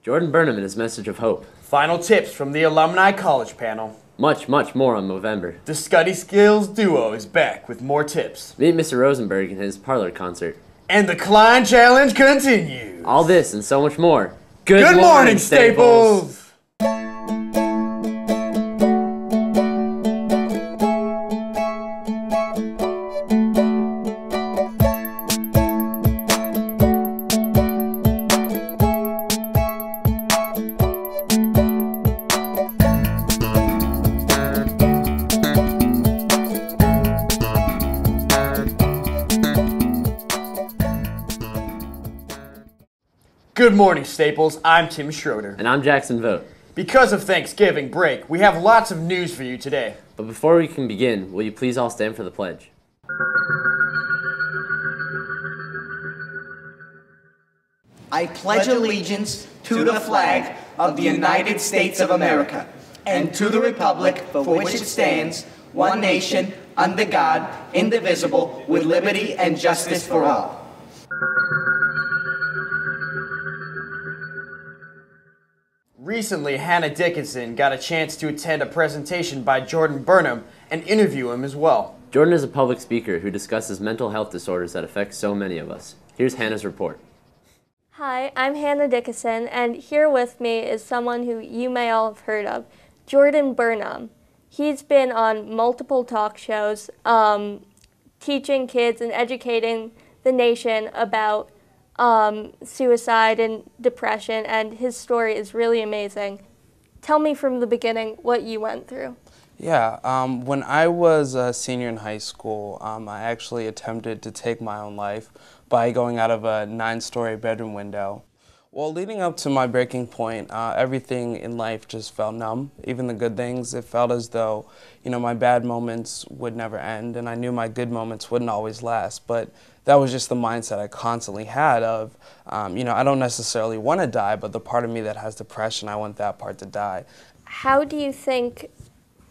Jordan Burnham and his message of hope. Final tips from the Alumni College Panel. Much more on Movember. The Study Skills Duo is back with more tips. Meet Mr. Rosenberg in his parlor concert. And the Klein Challenge continues. All this and so much more. Good morning, Staples! Good morning, Staples. I'm Tim Schroeder. And I'm Jackson Vogt. Because of Thanksgiving break, we have lots of news for you today. But before we can begin, will you please all stand for the pledge? I pledge allegiance to the flag of the United States of America and to the republic for which it stands, one nation, under God, indivisible, with liberty and justice for all. Recently, Hannah Dickinson got a chance to attend a presentation by Jordan Burnham and interview him as well. Jordan is a public speaker who discusses mental health disorders that affect so many of us. Here's Hannah's report. Hi, I'm Hannah Dickinson, and here with me is someone who you may all have heard of, Jordan Burnham. He's been on multiple talk shows, teaching kids and educating the nation about suicide and depression, and his story is really amazing. Tell me from the beginning what you went through. Yeah, when I was a senior in high school, I actually attempted to take my own life by going out of a 9-story bedroom window. Well, leading up to my breaking point, everything in life just felt numb. Even the good things, it felt as though, my bad moments would never end, and I knew my good moments wouldn't always last. But that was just the mindset I constantly had of, I don't necessarily want to die, but the part of me that has depression, I want that part to die. How do you think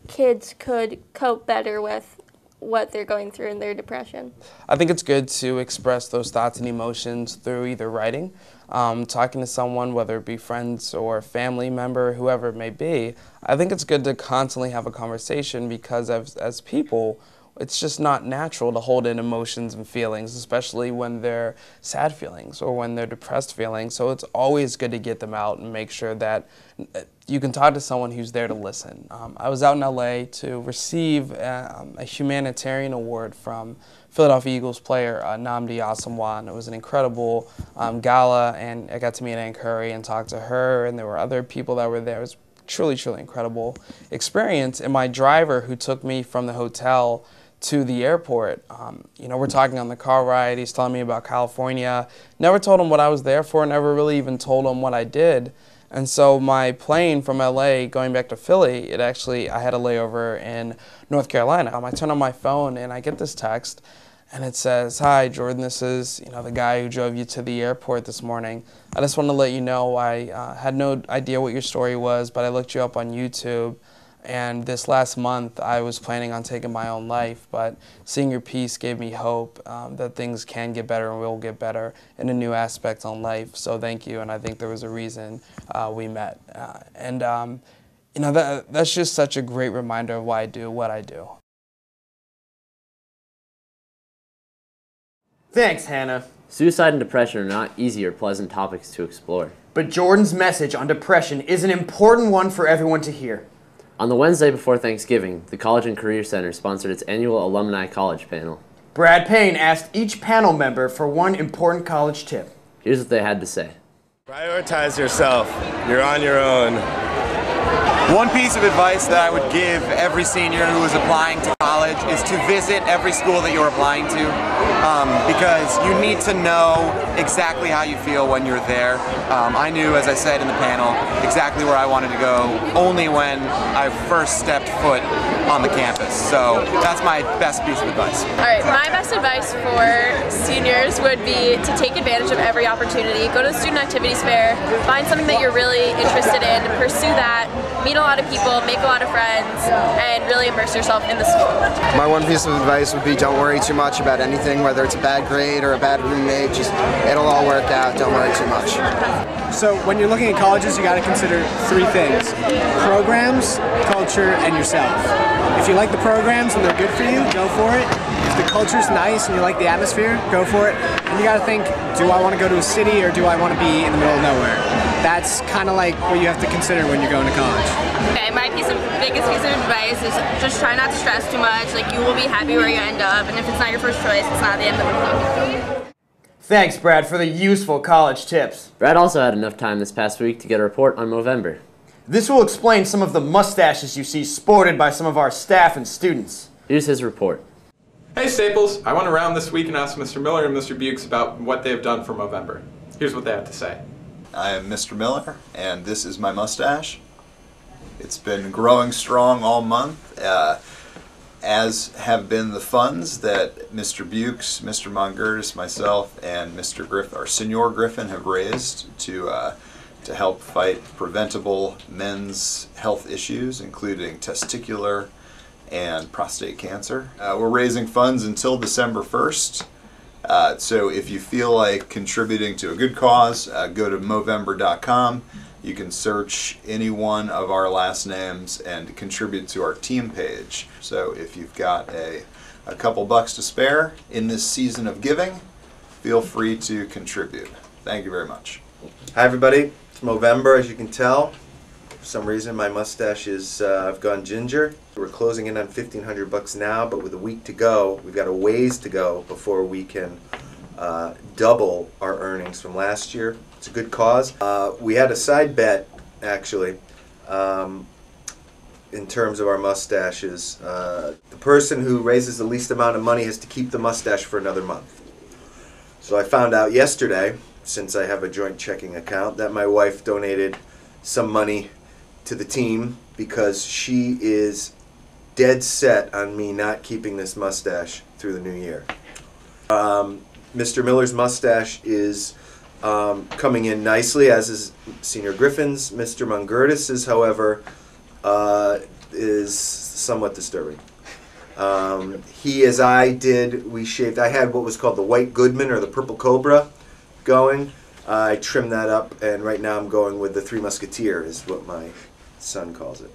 kids could cope better with what they're going through in their depression? I think it's good to express those thoughts and emotions through either writing, talking to someone, whether it be friends or a family member, whoever it may be. I think it's good to constantly have a conversation because as people, it's just not natural to hold in emotions and feelings, especially when they're sad feelings or when they're depressed feelings. So it's always good to get them out and make sure that you can talk to someone who's there to listen. I was out in LA to receive a humanitarian award from Philadelphia Eagles player Nnamdi Asomugha. It was an incredible gala, and I got to meet Ann Curry and talk to her, and there were other people that were there. It was truly incredible experience. And my driver who took me from the hotel to the airport, we're talking on the car ride, he's telling me about California. Never told him what I was there for, never really even told him what I did. And so my plane from LA going back to Philly, I had a layover in North Carolina. I turn on my phone and I get this text and it says, "Hi Jordan, this is the guy who drove you to the airport this morning. I just want to let you know I had no idea what your story was, but I looked you up on YouTube. And this last month, I was planning on taking my own life, but seeing your piece gave me hope that things can get better and will get better in a new aspect on life. So thank you, and I think there was a reason we met. That's just such a great reminder of why I do what I do." Thanks, Hannah. Suicide and depression are not easy or pleasant topics to explore. But Jordan's message on depression is an important one for everyone to hear. On the Wednesday before Thanksgiving, the College and Career Center sponsored its annual Alumni College Panel. Brad Payne asked each panel member for one important college tip. Here's what they had to say. Prioritize yourself. You're on your own. One piece of advice that I would give every senior who is applying to college is to visit every school that you're applying to, because you need to know exactly how you feel when you're there. I knew, as I said in the panel, exactly where I wanted to go only when I first stepped foot on the campus. So that's my best piece of advice. Alright, my best advice for seniors would be to take advantage of every opportunity. Go to the student activities fair, find something that you're really interested in, pursue that, meet a lot of people, make a lot of friends, and really immerse yourself in the school. My one piece of advice would be don't worry too much about anything, whether it's a bad grade or a bad roommate. Just it'll all work out. Don't worry too much. So when you're looking at colleges, you got to consider three things: programs, culture, and yourself. If you like the programs and they're good for you, go for it. If the culture's nice and you like the atmosphere, go for it. And you got to think, do I want to go to a city or do I want to be in the middle of nowhere? That's kind of like what you have to consider when you're going to college. Okay, my biggest piece of advice is just try not to stress too much. Like, you will be happy where you end up, and if it's not your first choice, it's not the end of the world. Thanks, Brad, for the useful college tips. Brad also had enough time this past week to get a report on Movember. This will explain some of the mustaches you see sported by some of our staff and students. Here's his report. Hey Staples, I went around this week and asked Mr. Miller and Mr. Bukes about what they have done for Movember. Here's what they have to say. I am Mr. Miller, and this is my mustache. It's been growing strong all month, as have been the funds that Mr. Bukes, Mr. Mongurtis, myself, and Mr. Griffin, or Senor Griffin, have raised to help fight preventable men's health issues, including testicular and prostate cancer. We're raising funds until December 1st. So if you feel like contributing to a good cause, go to Movember.com. You can search any one of our last names and contribute to our team page. So if you've got a couple bucks to spare in this season of giving, feel free to contribute. Thank you very much. Hi everybody, it's Movember. As you can tell, for some reason my mustache is, I've gone ginger. We're closing in on 1,500 bucks now, but with a week to go, we've got a ways to go before we can double our earnings from last year. It's a good cause. We had a side bet, actually, in terms of our mustaches. The person who raises the least amount of money has to keep the mustache for another month. So I found out yesterday, since I have a joint checking account, that my wife donated some money to the team because she is dead set on me not keeping this mustache through the new year. Mr. Miller's mustache is coming in nicely, as is Senior Griffin's. Mr. Mongurtis's, however, is somewhat disturbing. He, as I did, we shaved. I had what was called the White Goodman or the Purple Cobra going. I trimmed that up, and right now I'm going with the Three Musketeer, is what my son calls it.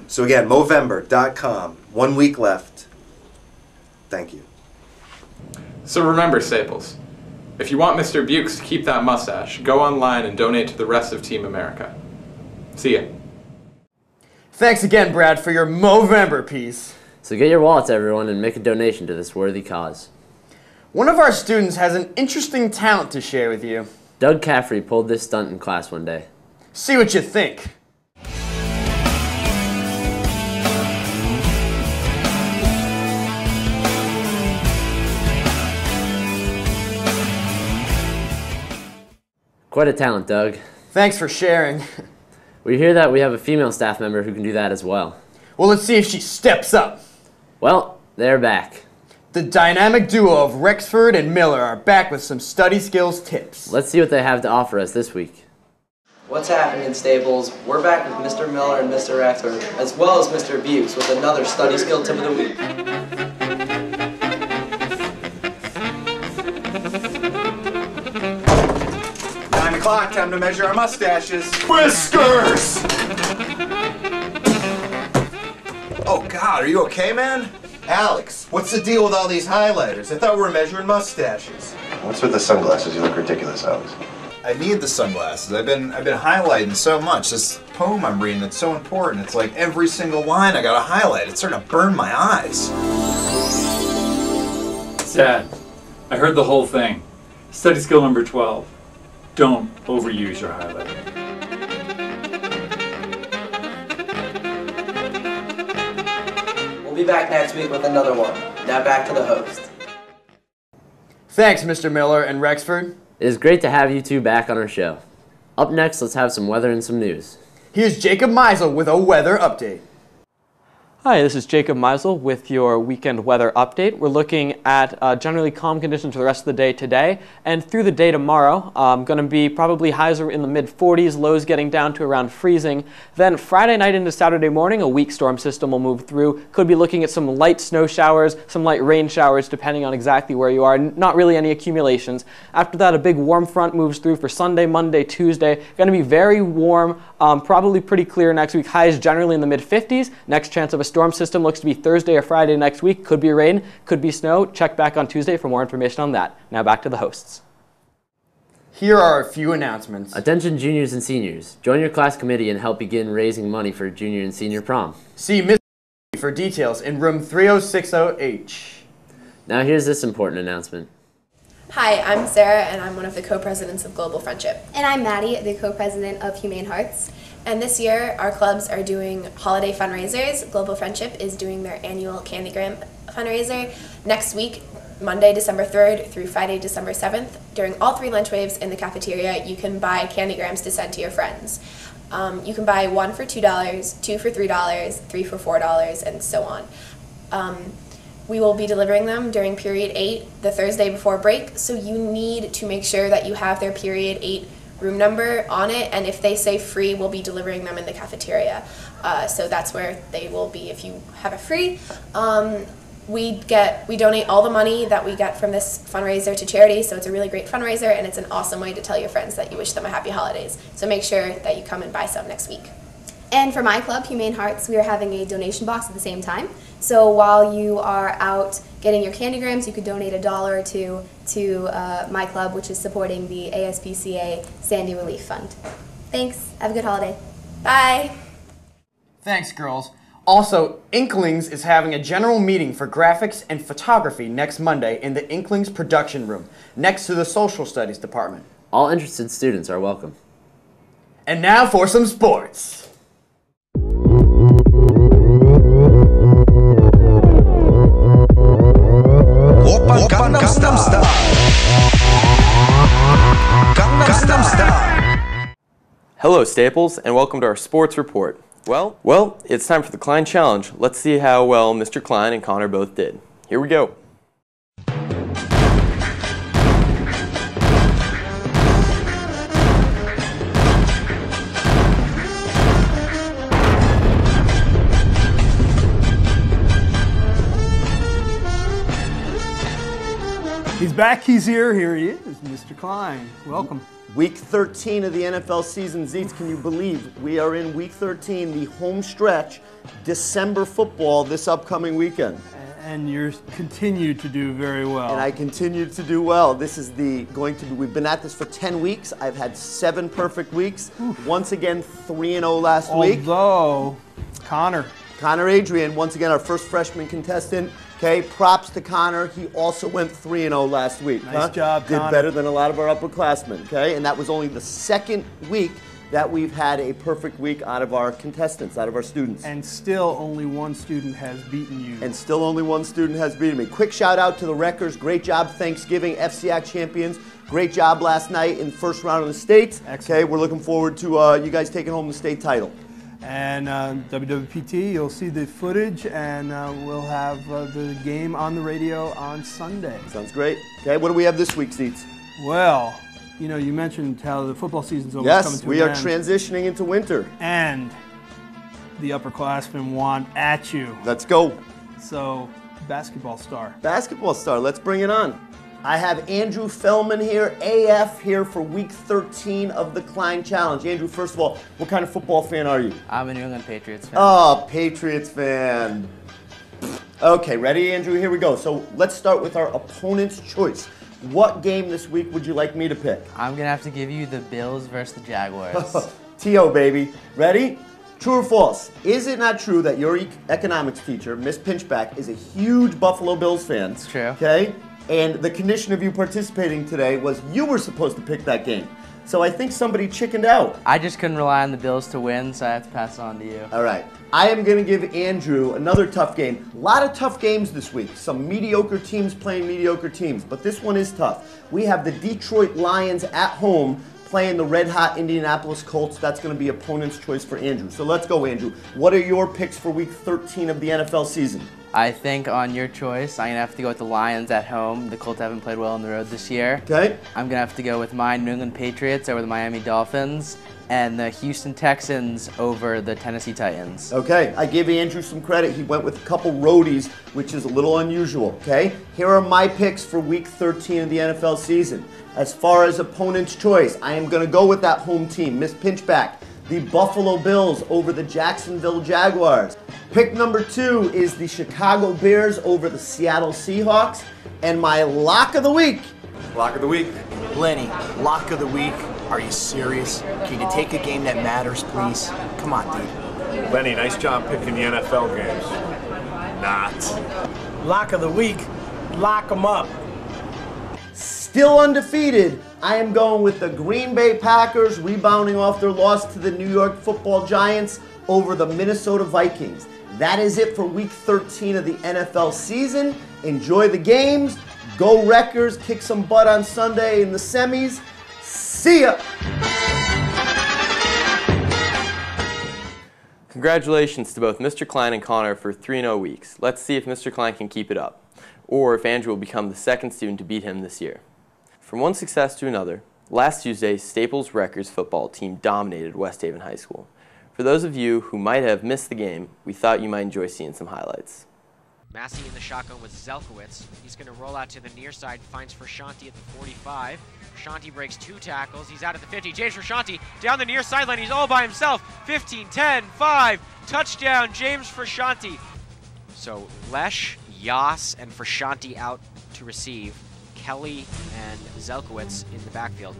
So again, Movember.com. 1 week left. Thank you. So remember, Staples, if you want Mr. Bukes to keep that mustache, go online and donate to the rest of Team America. See ya. Thanks again, Brad, for your Movember piece. So get your wallets, everyone, and make a donation to this worthy cause. One of our students has an interesting talent to share with you. Doug Caffrey pulled this stunt in class one day. See what you think. Quite a talent, Doug. Thanks for sharing. We hear that we have a female staff member who can do that as well. Well, let's see if she steps up. Well, they're back. The dynamic duo of Rexford and Miller are back with some study skills tips. Let's see what they have to offer us this week. What's happening, Staples? We're back with Mr. Miller and Mr. Rexford, as well as Mr. Bukes, with another study skill tip of the week. 9 o'clock, time to measure our mustaches. Whiskers! Oh God, are you okay, man? Alex, what's the deal with all these highlighters? I thought we were measuring mustaches. What's with the sunglasses? You look ridiculous, Alex. I need the sunglasses. I've been highlighting so much. This poem I'm reading, it's so important. It's like every single line I gotta highlight. It's starting to burn my eyes. Sad. I heard the whole thing. Study skill number 12. Don't overuse your highlighter. We'll be back next week with another one. Now back to the host. Thanks, Mr. Miller and Rexford. It is great to have you two back on our show. Up next, let's have some weather and some news. Here's Jacob Meisel with a weather update. Hi, this is Jacob Meisel with your weekend weather update. We're looking at generally calm conditions for the rest of the day today and through the day tomorrow. Going to be probably highs are in the mid-40s, lows getting down to around freezing. Then Friday night into Saturday morning, a weak storm system will move through. Could be looking at some light snow showers, some light rain showers, depending on exactly where you are. Not really any accumulations. After that, a big warm front moves through for Sunday, Monday, Tuesday. Going to be very warm, probably pretty clear next week. Highs generally in the mid-50s. Next chance of a storm system looks to be Thursday or Friday next week. Could be rain, could be snow. Check back on Tuesday for more information on that. Now back to the hosts. Here are a few announcements. Attention juniors and seniors. Join your class committee and help begin raising money for junior and senior prom. See Ms. for details in room 3060H. Now here's this important announcement. Hi, I'm Sarah and I'm one of the co-presidents of Global Friendship. And I'm Maddie, the co-president of Humane Hearts. And this year, our clubs are doing holiday fundraisers. Global Friendship is doing their annual Candygram fundraiser next week, Monday, December 3rd through Friday, December 7th. During all 3 lunch waves in the cafeteria, you can buy candygrams to send to your friends. You can buy 1 for $2, 2 for $3, 3 for $4, and so on. We will be delivering them during period 8, the Thursday before break, so you need to make sure that you have their period 8 room number on it, and if they say free, we'll be delivering them in the cafeteria. So that's where they will be if you have a free. We donate all the money that we get from this fundraiser to charity, so it's a really great fundraiser, and it's an awesome way to tell your friends that you wish them a happy holidays. So make sure that you come and buy some next week. And for my club, Humane Hearts, we are having a donation box at the same time. So while you are out getting your candygrams, you could donate $1 or $2 to my club, which is supporting the ASPCA Sandy Relief Fund. Thanks. Have a good holiday. Bye. Thanks, girls. Also, Inklings is having a general meeting for graphics and photography next Monday in the Inklings production room, next to the social studies department. All interested students are welcome. And now for some sports. Hello Staples, and welcome to our sports report. Well, it's time for the Klein Challenge. Let's see how well Mr. Klein and Connor both did. Here we go. He's back, he's here he is, Mr. Klein. Welcome. Week 13 of the NFL season. Zeets, can you believe we are in week 13, the home stretch, December football this upcoming weekend? And you continue to do very well. And I continue to do well. This is we've been at this for 10 weeks. I've had 7 perfect weeks. Once again, 3-0 last week. Although, Connor Adrian, once again, our first freshman contestant. Okay, props to Connor. He also went 3-0 last week. Nice job, Did Connor. better than a lot of our upperclassmen. Okay, and that was only the 2nd week that we've had a perfect week out of our contestants, out of our students. And still only 1 student has beaten you. And still only 1 student has beaten me. Quick shout out to the Wreckers. Great job Thanksgiving, FCAC champions. Great job last night in the first round of the states. Excellent. Okay, we're looking forward to you guys taking home the state title. And WWPT, you'll see the footage, and we'll have the game on the radio on Sunday. Sounds great. Okay, what do we have this week, Seats? Well, you know, you mentioned how the football season's almost coming to an end. Yes, we are transitioning into winter. And the upperclassmen want at you. Let's go. So, basketball star. Basketball star, let's bring it on. I have Andrew Fellman here, AF here for week 13 of the Klein Challenge. Andrew, first of all, what kind of football fan are you? I'm a New England Patriots fan. Oh, Patriots fan. Okay, ready, Andrew? Here we go. So let's start with our opponent's choice. What game this week would you like me to pick? I'm going to have to give you the Bills versus the Jaguars. T.O., baby. Ready? True or false? Is it not true that your economics teacher, Miss Pinchback, is a huge Buffalo Bills fan? It's true. Okay? And the condition of you participating today was you were supposed to pick that game. So I think somebody chickened out. I just couldn't rely on the Bills to win, so I have to pass it on to you. All right. I am going to give Andrew another tough game. A lot of tough games this week. Some mediocre teams playing mediocre teams, but this one is tough. We have the Detroit Lions at home playing the red-hot Indianapolis Colts. That's going to be opponent's choice for Andrew. So let's go, Andrew. What are your picks for Week 13 of the NFL season? I think on your choice, I'm going to have to go with the Lions at home. The Colts haven't played well on the road this year. Okay. I'm going to have to go with my New England Patriots over the Miami Dolphins and the Houston Texans over the Tennessee Titans. Okay, I gave Andrew some credit. He went with a couple roadies, which is a little unusual, okay? Here are my picks for Week 13 of the NFL season. As far as opponent's choice, I am going to go with that home team, Miss Pinchback, the Buffalo Bills over the Jacksonville Jaguars. Pick number 2 is the Chicago Bears over the Seattle Seahawks. And my lock of the week. Lock of the week. Lenny, lock of the week. Are you serious? Can you take a game that matters, please? Come on, dude. Lenny, nice job picking the NFL games. Not. Lock of the week. Lock 'em up. Still undefeated, I am going with the Green Bay Packers rebounding off their loss to the New York Football Giants over the Minnesota Vikings. That is it for Week 13 of the NFL season. Enjoy the games. Go Wreckers. Kick some butt on Sunday in the semis. See ya! Congratulations to both Mr. Klein and Connor for 3-0 weeks. Let's see if Mr. Klein can keep it up, or if Andrew will become the second student to beat him this year. From one success to another, last Tuesday, Staples Wreckers football team dominated West Haven High School. For those of you who might have missed the game, we thought you might enjoy seeing some highlights. Massey in the shotgun with Zelkowitz. He's going to roll out to the near side, finds Frashanti at the 45. Frashanti breaks 2 tackles. He's out at the 50. James Frashanti down the near sideline. He's all by himself. 15, 10, 5. Touchdown, James Frashanti. So Lesh, Yas, and Frashanti out to receive. Kelly and Zelkowitz in the backfield.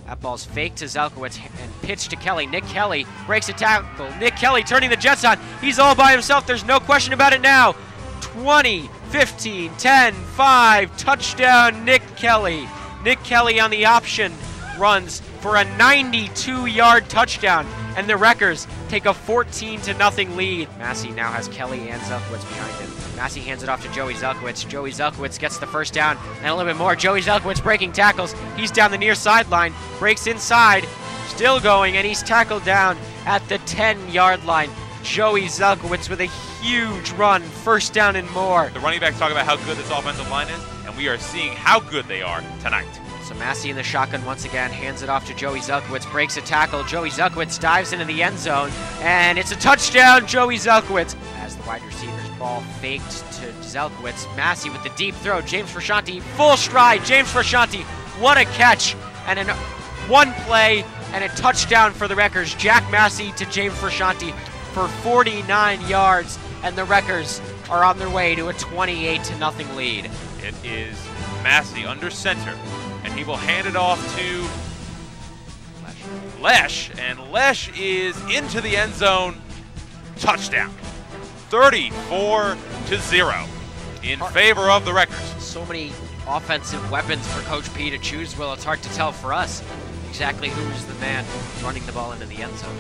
That ball's fake to Zelkowitz and pitched to Kelly. Nick Kelly breaks a tackle. Nick Kelly turning the Jets on. He's all by himself. There's no question about it now. 20, 15, 10, 5. Touchdown, Nick Kelly. Nick Kelly on the option runs for a 92-yard touchdown, and the Wreckers take a 14-0 lead. Massey now has Kelly and Zelkowitz behind him. Massey hands it off to Joey Zelkowitz. Joey Zelkowitz gets the first down and a little bit more. Joey Zelkowitz breaking tackles. He's down the near sideline, breaks inside, still going, and he's tackled down at the 10-yard line. Joey Zelkowitz with a huge run, first down and more. The running backs talk about how good this offensive line is, and we are seeing how good they are tonight. So Massey in the shotgun once again, hands it off to Joey Zelkowitz, breaks a tackle. Joey Zelkowitz dives into the end zone, and it's a touchdown, Joey Zelkowitz. As the wide receiver's ball faked to Zelkowitz, Massey with the deep throw, James Frashanti, full stride, James Frashanti, what a catch, and in one play, and a touchdown for the Wreckers. Jack Massey to James Frashanti for 49 yards, and the Wreckers are on their way to a 28-0 lead. It is Massey under center, and he will hand it off to Lesh, and Lesh is into the end zone. Touchdown. 34-0 in favor of the Wreckers. So many offensive weapons for Coach P to choose. Well, it's hard to tell for us exactly who's the man running the ball into the end zone.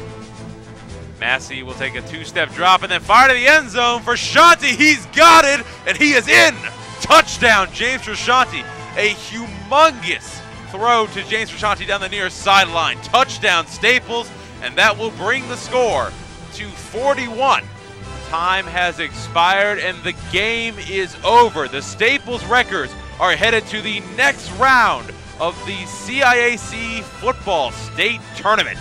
Massey will take a 2-step drop and then fire to the end zone for Shanti. He's got it, and he is in. Touchdown, James Frashanti. A humongous throw to James Frashanti down the near sideline. Touchdown, Staples, and that will bring the score to 41. Time has expired, and the game is over. The Staples Wreckers are headed to the next round of the CIAC Football State Tournament.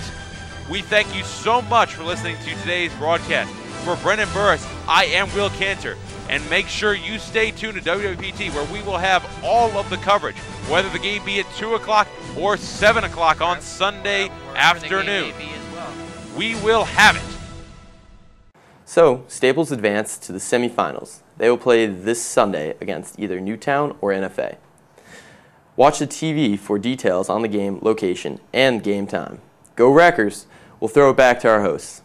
We thank you so much for listening to today's broadcast. For Brendan Burris, I am Will Cantor. And make sure you stay tuned to WWPT, where we will have all of the coverage, whether the game be at 2 o'clock or 7 o'clock on Sunday afternoon. We will have it. So, Staples advanced to the semifinals. They will play this Sunday against either Newtown or NFA. Watch the TV for details on the game, location, and game time. Go Wreckers! We'll throw it back to our hosts.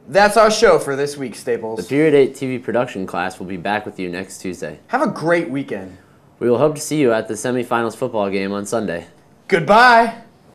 That's our show for this week, Staples. The Period 8 TV production class will be back with you next Tuesday. Have a great weekend. We will hope to see you at the semifinals football game on Sunday. Goodbye!